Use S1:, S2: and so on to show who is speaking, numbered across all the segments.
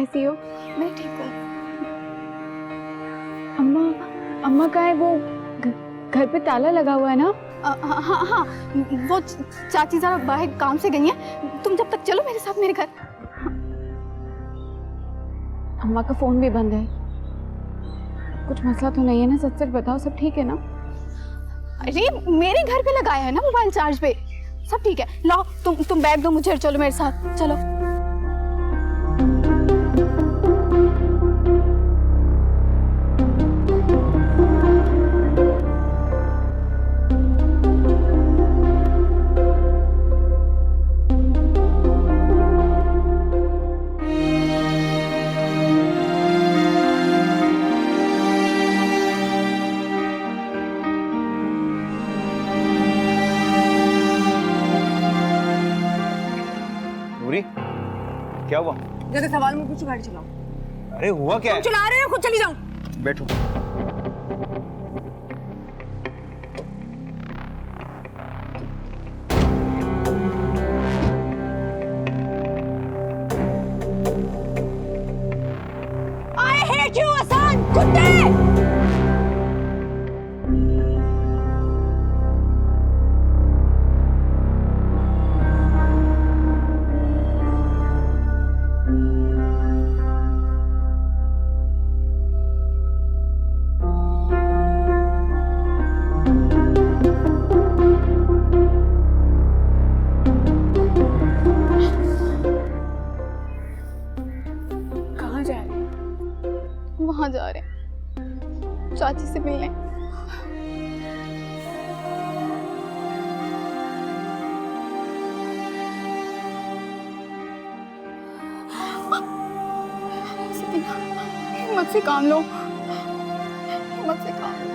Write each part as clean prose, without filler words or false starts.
S1: कैसी हो?
S2: मैं ठीक हूँ।
S1: अम्मा कहाँ है? वो घर पे ताला लगा हुआ है ना?
S2: हाँ हाँ, वो चाची जरा बाहर काम से गई हैं। तुम जब तक चलो मेरे साथ मेरे घर।
S1: अम्मा का फोन भी बंद है। कुछ मसला तो नहीं है ना? सच सच बताओ, सब ठीक है ना?
S2: अरे मेरे घर पे लगाया है ना मोबाइल चार्ज पे, सब ठीक है। लाओ तुम बैग दो मुझे और चलो मेरे साथ, चलो।
S3: नूरी, क्या हुआ?
S4: जैसे सवाल में पूछो, गाड़ी चलाओ।
S3: अरे हुआ क्या है?
S4: चला रहे हो, खुद चली जाओ।
S3: बैठो।
S4: I hate you, हसन, कुत्ते!
S2: कहाँ जा रहे हैं? वहां जा रहे हैं चाची से मिलने। हिम्मत से काम लो, हिम्मत से काम लो।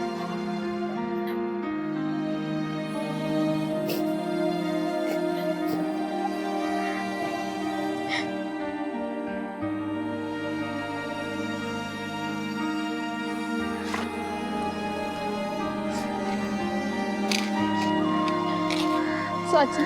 S2: चाची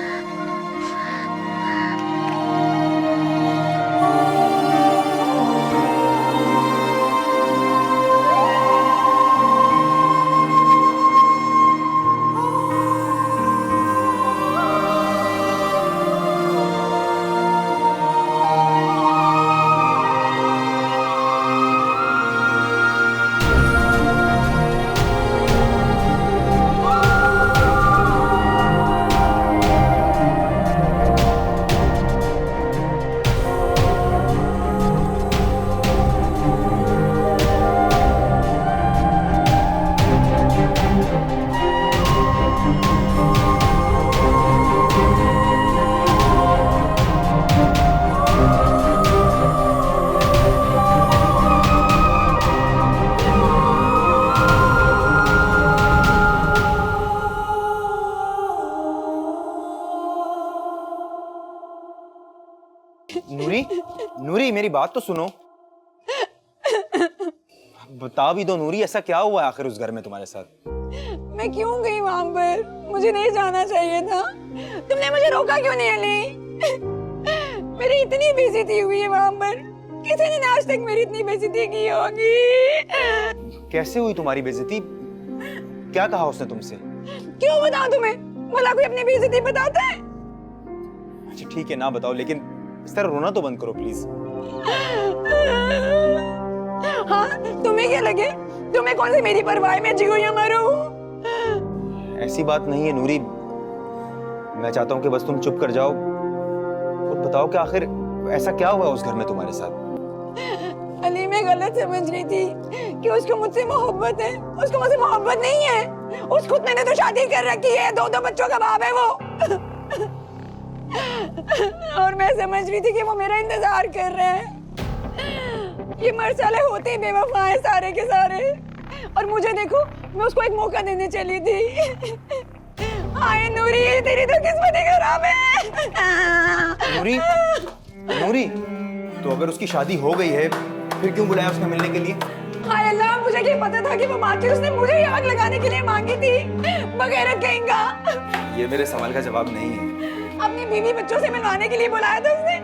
S3: नूरी, नूरी मेरी बात तो सुनो। बता भी दो नूरी, ऐसा क्या हुआ है आखिर उस घर में तुम्हारे साथ?
S4: मैं क्यों गई वहां पर? मुझे नहीं जाना चाहिए था। तुमने मुझे रोका क्यों नहीं अली? मेरी इतनी बेइज्जती हुई है वहां पर, किसी ने आज तक मेरी इतनी बेइज्जती की होगी।
S3: कैसे हुई तुम्हारी बेइज्जती? क्या कहा उसने तुमसे?
S4: क्यों बताऊं तुम्हें? भला कोई अपनी बेइज्जती बताता है?
S3: अच्छा ठीक है, ना बताओ, लेकिन इस तरह रोना तो बंद करो प्लीज।
S4: हाँ, तुम्हें क्या लगे? तुम्हें कौन सी मेरी परवाह है, मैं जीऊं या मरूं?
S3: ऐसी बात नहीं है नूरी, मैं चाहता हूँ कि बस तुम चुप कर जाओ और बताओ कि आखिर ऐसा क्या हुआ उस घर में तुम्हारे साथ?
S4: अली, मैं गलत समझ रही थी कि उसको मुझसे मोहब्बत है। उसको मुझसे मोहब्बत नहीं है। उस खुद मैंने तो शादी कर रखी है, दो बच्चों का बाप है वो। और मैं समझ रही थी कि वो मेरा इंतजार कर रहे हैं। ये मरसाले होते ही बेवफा है सारे के सारे। और मुझे देखो, मैं उसको एक मौका देने चली थी। हाय नूरी, तेरी तो किस्मत ही खराब है।
S3: नूरी, नूरी, तो अगर उसकी शादी हो गई है फिर क्यों बुलाया उसने मिलने के लिए?
S4: हाय अल्लाह, मुझे क्या पता था कि वो बातें उसने मुझे ही आग लगाने के लिए मांगी थी। बगैरत कहेंगा।
S3: ये मेरे सवाल का जवाब नहीं है।
S4: अपनी बीवी बच्चों से मिलवाने के लिए बुलाया था उसने।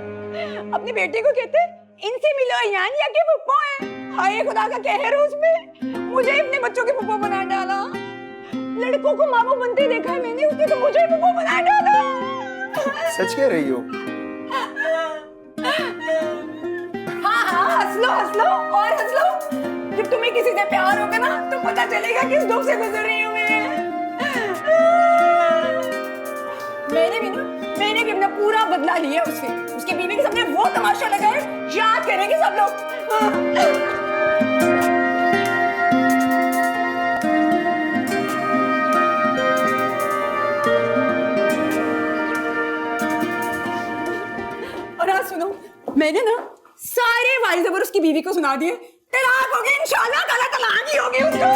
S4: अपनी बेटी को कहते इनसे मिलो यानिया के पुप्पो है। हाय खुदा का कहर उसमें मुझे अपने बच्चों के पुप्पो बना डाला। लड़कों को माँ बाप बनते देखा है मैंने, उसने तो मुझे पुप्पो बना डाला।
S3: सच कह रही हो?
S4: हाँ हंस लो और हंस लो। जब तुम्हें किसी से प्यार होगा ना तो पता चलेगा किस दुख से गुजर रही हूँ मैं। मैंने भी अपना पूरा बदला लिया उससे। उसके बीवी के सामने वो तमाशा लगा है, याद करेंगे सब लोग। और हाँ सुनो, मैंने ना सारे वाइज ओवर उसकी बीवी को सुना दिए। तलाक होगी इंशाल्लाह, ताला तलाक ही होगी उसको।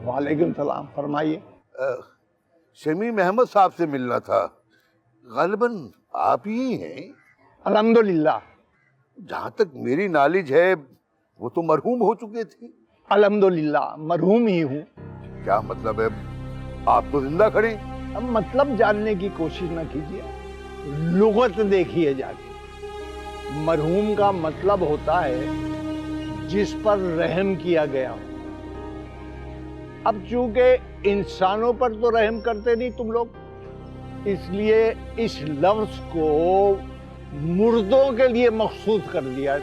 S5: वालेकुम सलाम, फरमाइए।
S6: शमीम अहमद साहब से मिलना था, गालिबन आप ही हैं?
S5: अल्हम्दुलिल्लाह।
S6: जहाँ तक मेरी नॉलेज है वो तो मरहूम हो चुके थे।
S5: अल्हम्दुलिल्लाह मरहूम ही हूँ।
S6: क्या मतलब है? आप तो जिंदा खड़े।
S5: अब मतलब जानने की कोशिश न कीजिए, लुगत देखिए जाके। मरहूम का मतलब होता है जिस पर रहम किया गया हो। अब चूंकि इंसानों पर तो रहम करते नहीं तुम लोग, इसलिए इस लफ्ज को मुर्दों के लिए मखसूस कर दिया है।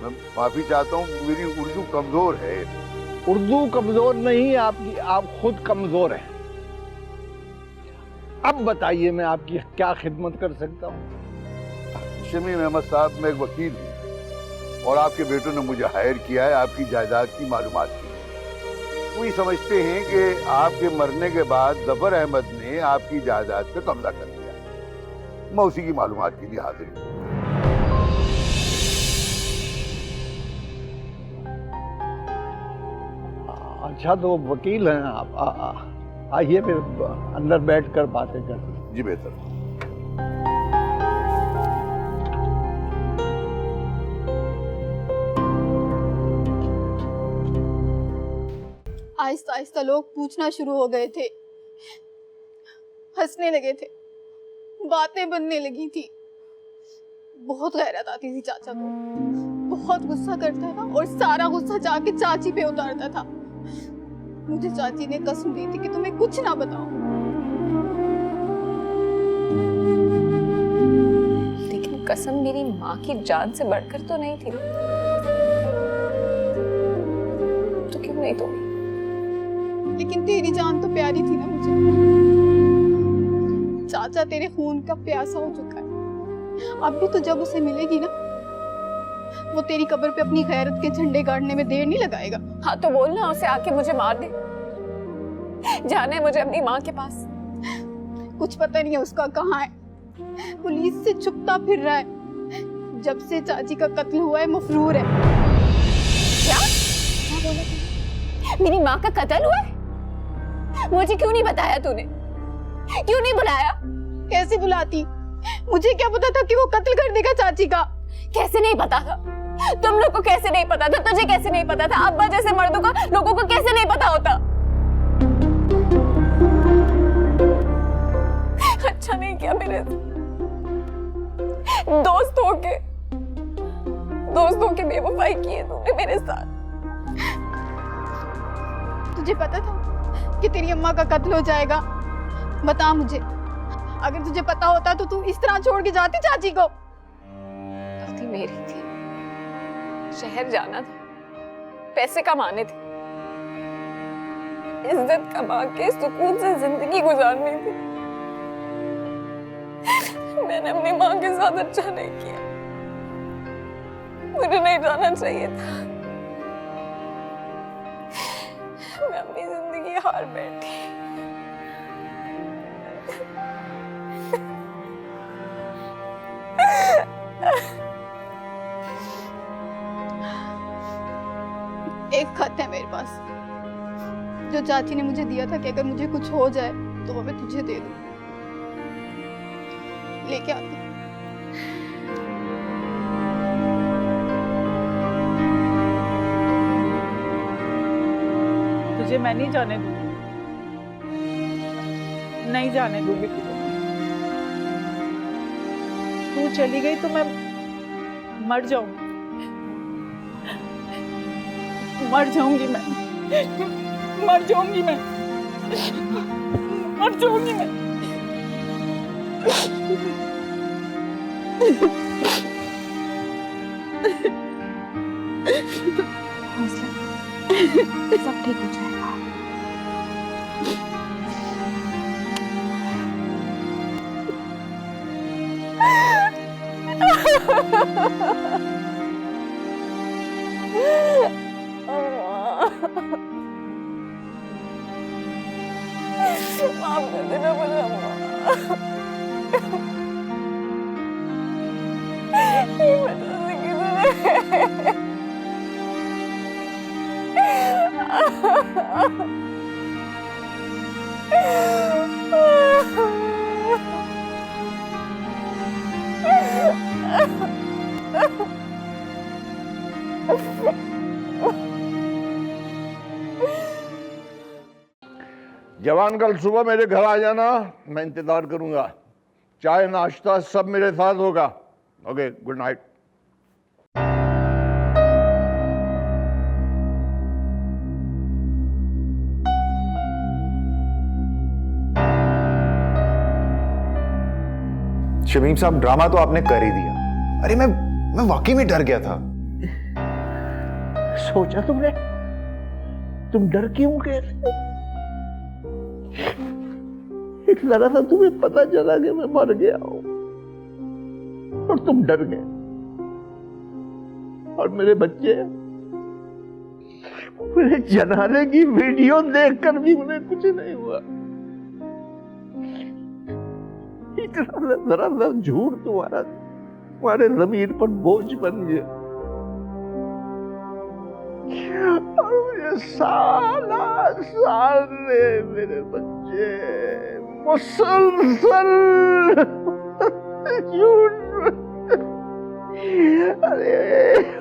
S6: मैं माफी चाहता हूँ, मेरी उर्दू कमजोर है।
S5: उर्दू कमजोर नहीं है आपकी, आप खुद कमजोर हैं। अब बताइए मैं आपकी क्या खिदमत कर सकता हूँ?
S6: शमीम अहमद साहब, मैं एक वकील हूँ और आपके बेटों ने मुझे हायर किया है आपकी जायदाद की मालूमात के लिए। वो ये समझते हैं कि आपके मरने के बाद जफर अहमद ने आपकी जायदाद पे कब्जा कर लिया। मैं उसी की मालूमात के लिए हाजिर हूँ।
S5: अच्छा तो वकील हैं आप, आइए फिर अंदर बैठकर बातें करते।
S6: जी बेहतर।
S2: आहिस्ता आहिस्ता लोग पूछना शुरू हो गए थे, हंसने लगे थे, बातें बनने लगी थी। बहुत गैरत आती थी चाचा को, बहुत गुस्सा करता था और सारा गुस्सा जाके चाची पे उतारता था। मुझे चाची ने कसम दी थी कि तुम्हें कुछ ना बताओ।
S1: लेकिन कसम मेरी माँ की जान से बढ़कर तो नहीं थी, तो क्यों नहीं तोड़ी?
S2: लेकिन तेरी जान तो प्यारी थी ना मुझे। चाचा तेरे खून का प्यासा हो चुका है। अब भी तो जब उसे मिलेगी ना, वो तेरी कब्र पे अपनी गैरत के झंडे गाड़ने में देर नहीं लगाएगा।
S1: हाँ तो बोलना उसे आके मुझे मार दे, जाने मुझे अपनी माँ के पास।
S2: कुछ पता नहीं है उसका कहाँ है, पुलिस से छुपता फिर रहा है। जब से चाची का कत्ल हुआ है मफरूर है।
S1: क्या बोला तुमने? मेरी माँ का कत्ल हुआ है? मुझे क्यों नहीं बताया तूने? क्यों नहीं बुलाया?
S2: कैसे बुलाती? मुझे क्या पता था कि वो कत्ल कर देगा चाची का।
S1: कैसे नहीं पता था? तुम लोग को कैसे नहीं पता था? तुझे कैसे नहीं पता था? अब्बा जैसे मर्दों को लोगों को कैसे नहीं पता होता? अच्छा नहीं किया मेरे दोस्तों के बेवफाई किए तूने मेरे साथ।
S2: तुझे पता था कि तेरी अम्मा का कत्ल हो जाएगा? बता मुझे, अगर तुझे पता होता तो तू इस तरह छोड़ के जाती चाची को?
S1: गलती मेरी थी, शहर जाना था, पैसे कमाने थे, इज्जत कमा के सुकून से जिंदगी गुजारनी थी। मैंने अपनी माँ के साथ अच्छा नहीं किया, मुझे नहीं जाना चाहिए था। मैं अपनी जिंदगी हार बैठी।
S2: एक खत है मेरे पास जो चाची ने मुझे दिया था कि अगर मुझे कुछ हो जाए तो वो मैं तुझे दे दूं। लेके आती।
S4: तुझे मैं नहीं जाने दूंगी, नहीं जाने दूंगी तुझे। तू चली गई तो मैं मर जाऊंगी, मर जाऊंगी मैं, मर जाऊंगी मैं, मर जाऊंगी मैं।
S1: सब ठीक हो जाएगा। माफ कर देना मुझे अम्मा। ये वजह से किसी
S5: जवान, कल सुबह मेरे घर आ जाना, मैं इंतजार करूंगा। चाय नाश्ता सब मेरे साथ होगा। Okay, good night.
S3: शमीम साहब, ड्रामा तो आपने कर ही दिया। अरे मैं वाकई में डर गया था।
S5: सोचा तुमने? तुम डर क्यों गए? एक लगा था तुम्हें पता चला कि मैं मर गया हूं और तुम डर गए। और मेरे बच्चे, मेरे जनाने की वीडियो देखकर भी उन्हें कुछ नहीं हुआ। इतना जरा सा झूठ तुम्हारे जमीन पर बोझ बन गया और मुझे साल में मेरे बच्चे मुसलसल झूठ। अरे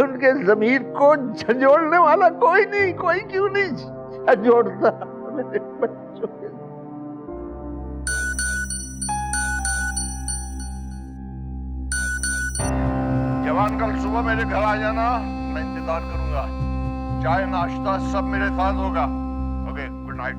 S5: उनके जमीर को झंझोड़ने वाला कोई नहीं, कोई क्यों नहीं झंझोड़ता मेरे बच्चों के। जवान, कल सुबह मेरे घर आ जाना, मैं इंतजार करूंगा। चाय नाश्ता सब मेरे साथ होगा। Okay, good night.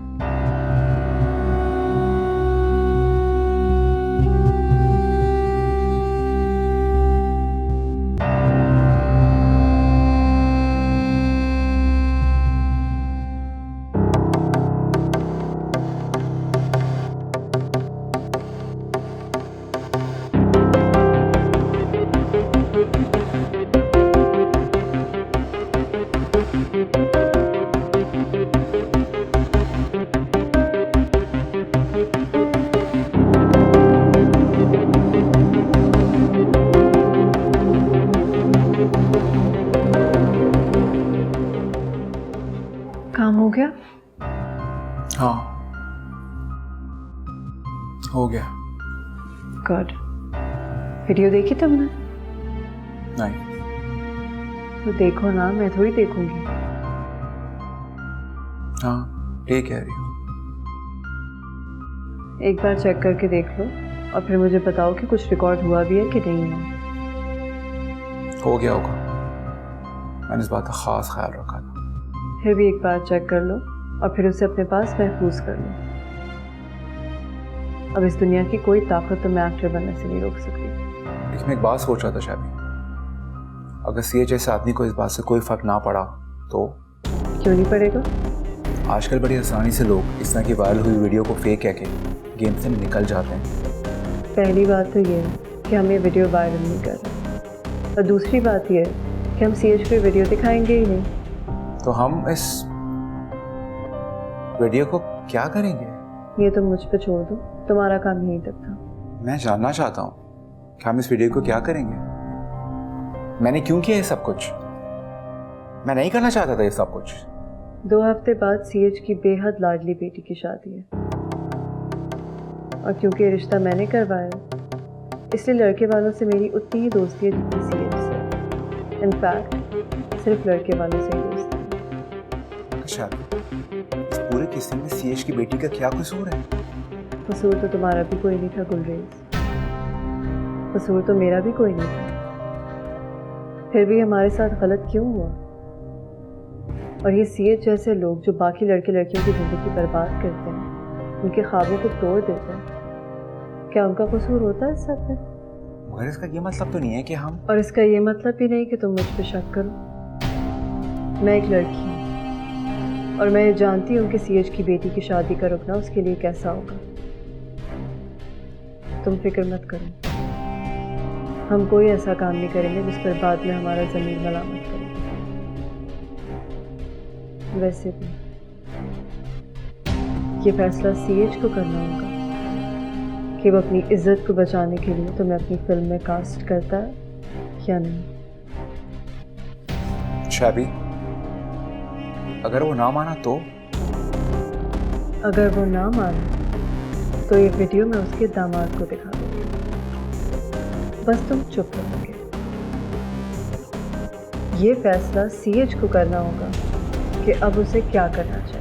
S4: काम हो गया?
S7: हाँ, हो गया।
S4: गुड। वीडियो देखी तुमने?
S7: नहीं।
S4: तो देखो ना, मैं थोड़ी देखूंगी।
S7: हाँ, ठीक कह रही हूँ।
S4: एक बार चेक करके देख लो और फिर मुझे बताओ कि कुछ रिकॉर्ड हुआ भी है कि नहीं हुआ।
S7: हो गया होगा, मैंने इस बात का खास ख्याल रखा था।
S4: फिर भी एक बार चेक कर लो और फिर उसे अपने पास महफूज कर लो। अब इस दुनिया की कोई ताकत तुम्हें एक्टर बनने से नहीं रोक सकती।
S7: लेकिन मैं एक बात सोच रहा था शाबी, अगर CHI से आदमी को इस बात से कोई फर्क ना पड़ा तो
S4: क्यों नहीं पड़ेगा?
S7: आजकल बड़ी आसानी से लोग इस तरह की वायरल हुई वीडियो को फेक कह के गेम से निकल जाते हैं।
S4: पहली बात तो ये है कि हम ये वीडियो वायरल नहीं कर रहे, और दूसरी बात ये है कि हम CH पे वीडियो दिखाएंगे ही नहीं।
S7: तो हम इस वीडियो को क्या करेंगे?
S4: ये तो मुझ पे छोड़ दो, तुम्हारा काम यहीं तक था।
S7: मैं जानना चाहता हूँ कि हम इस वीडियो को क्या करेंगे। मैंने क्यों किया ये सब कुछ? मैं नहीं करना चाहता था ये सब कुछ।
S4: 2 हफ्ते बाद CH की बेहद लाडली बेटी की शादी है, और क्योंकि ये रिश्ता मैंने करवाया इसलिए लड़के वालों से मेरी उतनी ही दोस्ती है जितनी CH से। इनफैक्ट सिर्फ लड़के वालों से ही दोस्ती है।
S7: अच्छा, इस पूरे किस्से में CH की बेटी का क्या कसूर है?
S4: कसूर तो तुम्हारा भी कोई नहीं था गुलरेज, कसूर तो मेरा भी कोई नहीं था। फिर भी हमारे साथ गलत क्यों हुआ? और ये CH जैसे लोग जो बाकी लड़के लड़कियों की ज़िंदगी बर्बाद करते हैं, उनके ख्वाबों को तोड़ देते हैं, क्या उनका कसूर होता है इस सब में?
S7: मगर इसका ये मतलब तो नहीं है कि हम...
S4: और इसका ये मतलब भी नहीं कि तुम मुझ पे शक करो। मैं एक लड़की हूँ और मैं ये जानती हूँ कि CH की बेटी की शादी का रुकना उसके लिए कैसा होगा। तुम फिक्र मत करो, हम कोई ऐसा काम नहीं करेंगे जिस पर बाद में हमारा ज़मीर मलामत करेगा। वैसे भी ये फैसला CH को करना होगा कि वो अपनी इज्जत को बचाने के लिए तुम्हें अपनी फिल्म में कास्ट करता है या नहीं।
S7: शाबी, अगर वो ना माना तो?
S4: अगर वो ना माने तो ये वीडियो मैं उसके दामाद को दिखा दूंगी, बस तुम चुप रहोगे। ये फैसला CH को करना होगा कि अब उसे क्या करना चाहिए।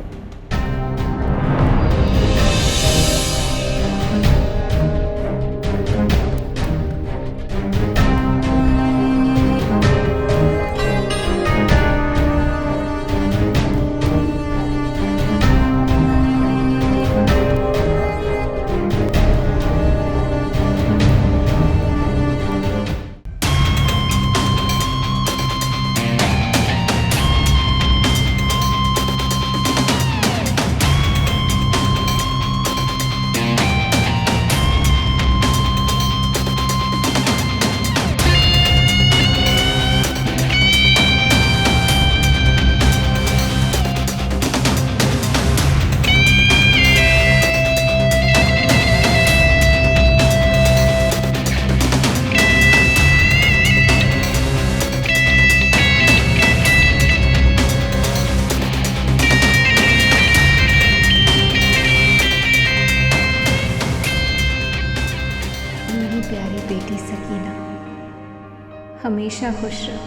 S1: हमेशा खुश रहो।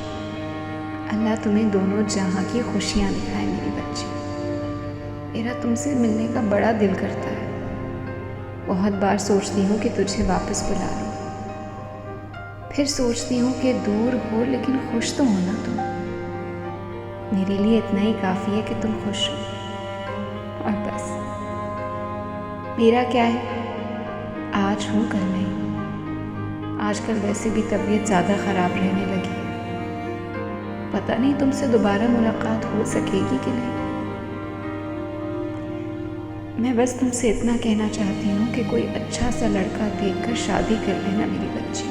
S1: अल्लाह तुम्हें दोनों जहां की खुशियां दिखाए मेरी बच्ची। मेरा तुमसे मिलने का बड़ा दिल करता है। बहुत बार सोचती हूँ कि तुझे वापस बुला लूँ, फिर सोचती हूँ कि दूर हो लेकिन खुश तो होना तुम। मेरे लिए इतना ही काफ़ी है कि तुम खुश हो, और बस। मेरा क्या है, आज हो कल नहीं। आजकल वैसे भी तबीयत ज़्यादा ख़राब रहने लगी है। पता नहीं तुमसे दोबारा मुलाकात हो सकेगी कि नहीं। मैं बस तुमसे इतना कहना चाहती हूँ कि कोई अच्छा सा लड़का देखकर शादी कर लेना मेरी बच्ची।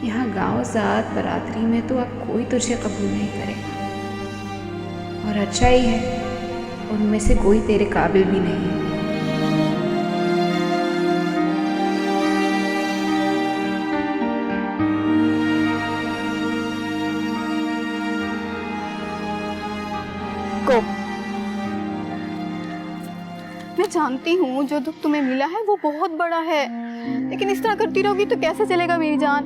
S1: यहाँ गांव ज़ात बरादरी में तो अब कोई तुझे कबूल नहीं करेगा, और अच्छा ही है, उनमें से कोई तेरे काबिल भी नहीं है।
S2: मैं जानती हूँ जो दुख तुम्हें मिला है वो बहुत बड़ा है, लेकिन इस तरह करती रहोगी तो कैसे चलेगा मेरी जान।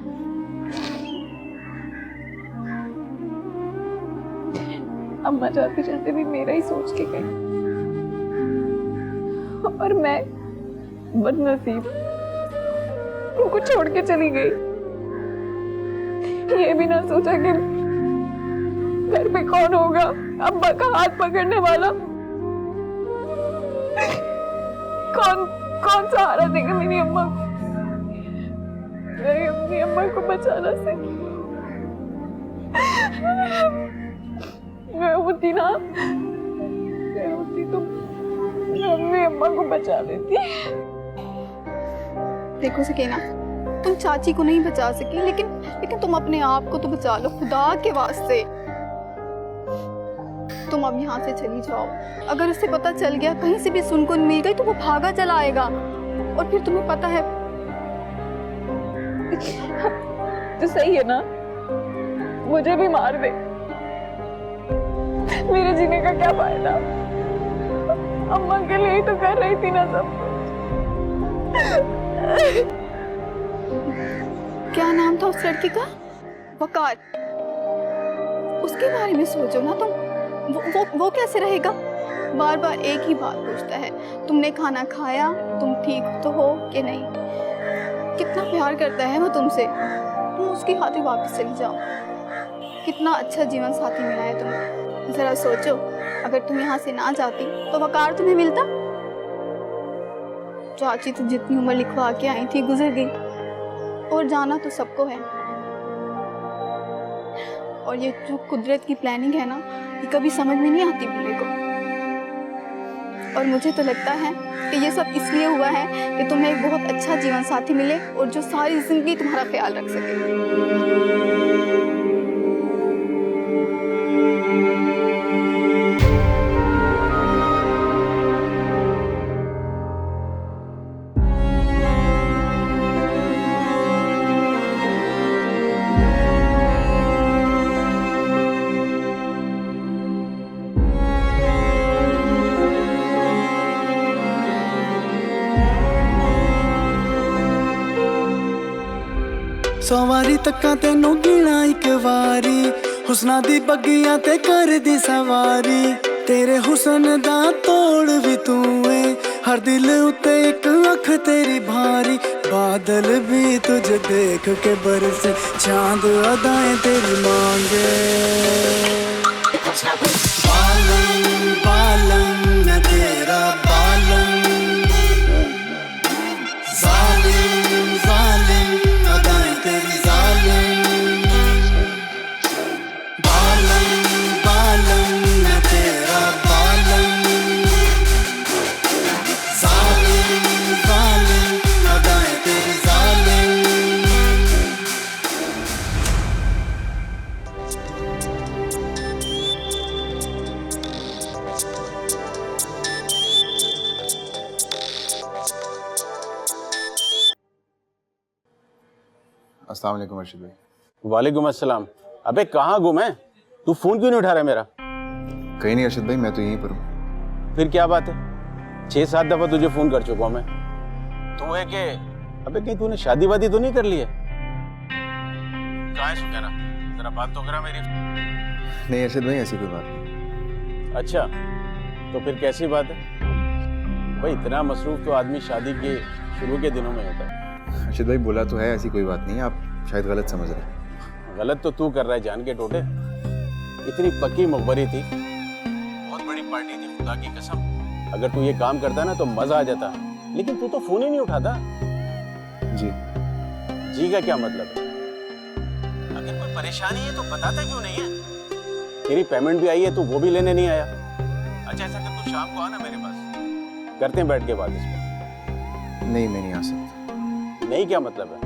S4: अम्मा जाते जाते भी मेरा ही सोच के गई, और मैं बदनसीब उनको छोड़ के चली गई। ये भी ना सोचा कि घर पे कौन होगा अम्मा का हाथ पकड़ने वाला, कौन सहारा देगा मेरी अम्मा को। मैं अपनी अम्मा को बचा ना सकी। मैं होती ना, मैं होती तो मैं अपनी अम्मा को बचा लेती।
S2: देखो सकीना, तुम चाची को नहीं बचा सकी, लेकिन तुम अपने आप को तो बचा लो, खुदा के वास्ते। तुम अब यहाँ से चली जाओ। अगर उसे पता चल गया, कहीं से भी सुनकर मिल गई, तो वो भागा चला आएगा, और फिर तुम्हें पता है।
S4: तो सही है ना, मुझे भी मार दे, मेरे जीने का क्या फायदा? अम्मा के लिए ही तो कर रही थी ना सब कुछ।
S2: क्या नाम था उस लड़की का? वकार। उसके बारे में सोचो ना तुम। वो कैसे रहेगा? बार बार एक ही बात पूछता है, तुमने खाना खाया, तुम ठीक तो हो कि नहीं? कितना प्यार करता है वो तुमसे। तुम उसकी खातिर वापस चली जाओ। कितना अच्छा जीवन साथी मिला है तुम्हें। जरा सोचो, अगर तुम यहाँ से ना जाती तो वकार तुम्हें मिलता? चाची तो जितनी उम्र लिखवा के आई थी गुजर गई, और जाना तो सबको है। और ये जो कुदरत की प्लानिंग है ना, ये कभी समझ में नहीं आती बूढ़े को। और मुझे तो लगता है कि ये सब इसलिए हुआ है कि तुम्हें एक बहुत अच्छा जीवन साथी मिले, और जो सारी जिंदगी तुम्हारा ख्याल रख सके।
S8: सवारी तक्का तेनू गिना एक वारी, हुस्ना दी बगिया ते कर दी सवारी। तेरे हुस्न दा तोड़ भी तू है, हर दिल उते एक अख तेरी भारी। बादल भी तुझे देख के बरसे, चांद अदाएं तेरी मांगे। बालम बालम मैं तेरा बालम, जालिम जालिम अदाएं तेरी जालिम। बालम बालम मैं तेरा बालम, जालिम जालिम अदाएं तेरी जालिम।
S7: अस्सलाम वालेकुम अर्शद भाई।
S9: वालेकुम अस्सलाम। अबे कहाँ गुम है तू? फोन क्यों नहीं उठा रहा मेरा?
S7: कहीं नहीं अर्शद भाई, मैं तो यहीं पर हूँ।
S9: फिर क्या बात है? 6-7 दफा तुझे फोन कर चुका हूँ मैं। तू है कि अबे कहीं तूने शादी वादी तो नहीं कर ली है? कहाँ है सुकैना? जरा बात तो करा मेरी।
S7: नहीं अर्शद भाई, ऐसी कोई बात नहीं।
S9: अच्छा, तो फिर कैसी बात है भाई? इतना मसरूफ तो आदमी शादी के शुरू के दिनों में होता है।
S7: अर्शद भाई बोला तो है, ऐसी कोई बात नहीं, आप शायद गलत समझ रहे हैं।
S9: गलत तो तू कर रहा है जान के टोटे। इतनी पक्की मुखबरी थी, बहुत बड़ी पार्टी थी, खुदा की कसम। अगर तू ये काम करता ना तो मजा आ जाता, लेकिन तू तो फोन ही नहीं उठाता।
S7: जी
S9: जी का क्या मतलब है? अगर कोई परेशानी है तो बताता क्यों नहीं है? तेरी पेमेंट भी आई है, तू वो भी लेने नहीं आया। अच्छा ऐसा कर, तू शाम को आना मेरे पास, करते हैं बैठ के बात इस पर।
S7: नहीं, मैं नहीं आ सकता।
S9: नहीं क्या मतलब है?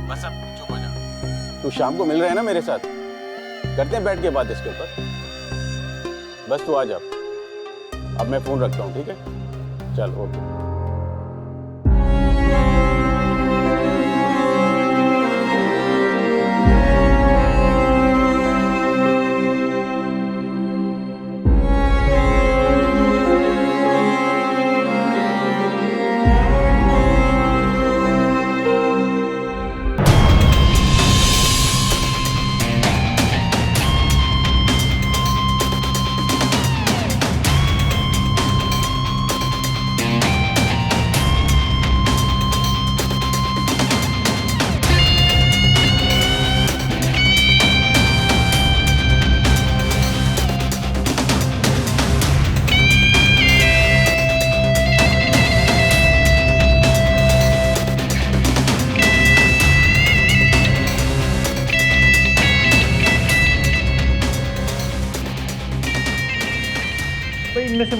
S9: बस अब चुप हो जा। तू शाम को मिल रहा है ना मेरे साथ, करते हैं बैठ के बात इसके ऊपर। बस तू आ जा। अब मैं फोन रखता हूँ, ठीक है? चल ओके।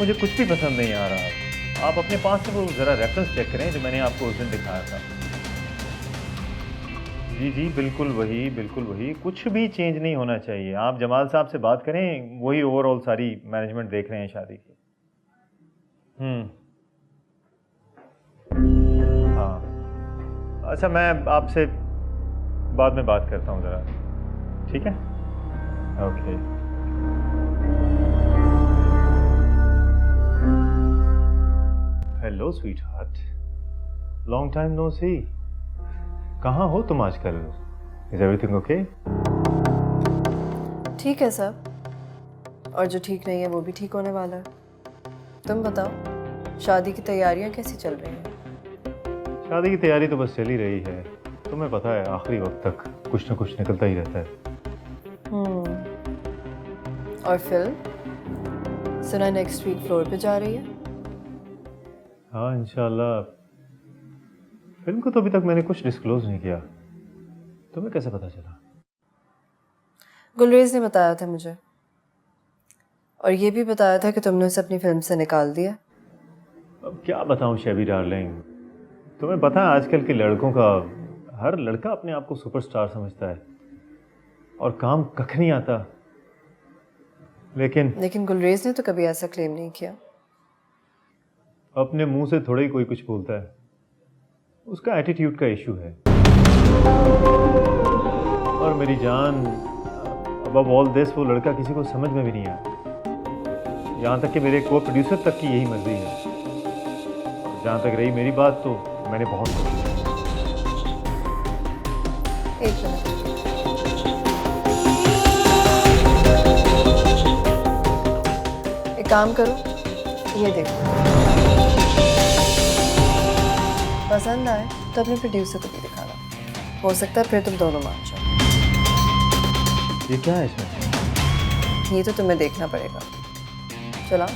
S10: मुझे कुछ भी पसंद नहीं आ रहा। आप अपने पास से वो ज़रा रेफरेंस चेक करें जो मैंने आपको उस दिन दिखाया था। जी जी बिल्कुल वही, कुछ भी चेंज नहीं होना चाहिए। आप जमाल साहब से बात करें, वही ओवरऑल सारी मैनेजमेंट देख रहे हैं शादी की। हाँ अच्छा, मैं आपसे बाद में बात करता हूँ ज़रा, ठीक है? Okay. Hello sweetheart, long time no see. कहाँ हो तुम आजकल? Is everything okay?
S11: ठीक है सब, और जो ठीक नहीं है वो भी ठीक होने वाला है। तुम बताओ, शादी की तैयारियां कैसी चल रही हैं?
S10: शादी की तैयारी तो बस चल ही रही है। तुम्हें पता है आखिरी वक्त तक कुछ न कुछ निकलता ही रहता है।
S11: और फिल्म सुना नेक्स्ट वीक फ्लोर पे जा रही है?
S10: हाँ इंशाल्लाह। फिल्म को तो अभी तक मैंने कुछ डिस्क्लोज नहीं किया। तुम्हें कैसे पता चला?
S11: गुलरेज ने बताया था मुझे, और ये भी बताया था कि तुमने उसे अपनी फिल्म से निकाल दिया।
S10: अब क्या बताऊं शेबी डार्लिंग, तुम्हें पता है आजकल के लड़कों का, हर लड़का अपने आप को सुपरस्टार समझता है और काम कख नहीं आता। लेकिन
S11: गुलरेज ने तो कभी ऐसा क्लेम नहीं किया।
S10: अपने मुंह से थोड़ा ही कोई कुछ बोलता है, उसका एटीट्यूड का इशू है। और मेरी जान, अबव ऑल दिस वो लड़का किसी को समझ में भी नहीं आया, यहाँ तक कि मेरे को प्रोड्यूसर तक की यही मर्जी है। और जहाँ तक रही मेरी बात, तो मैंने बहुत सोची।
S11: एक मिनट, एक काम करो, ये देखो, पसंद आए तो अपने प्रोड्यूसर को भी दिखाना। हो सकता है फिर तुम दोनों मान जाओ।
S10: ये क्या है इसमें?
S11: ये तो तुम्हें देखना पड़ेगा। चला।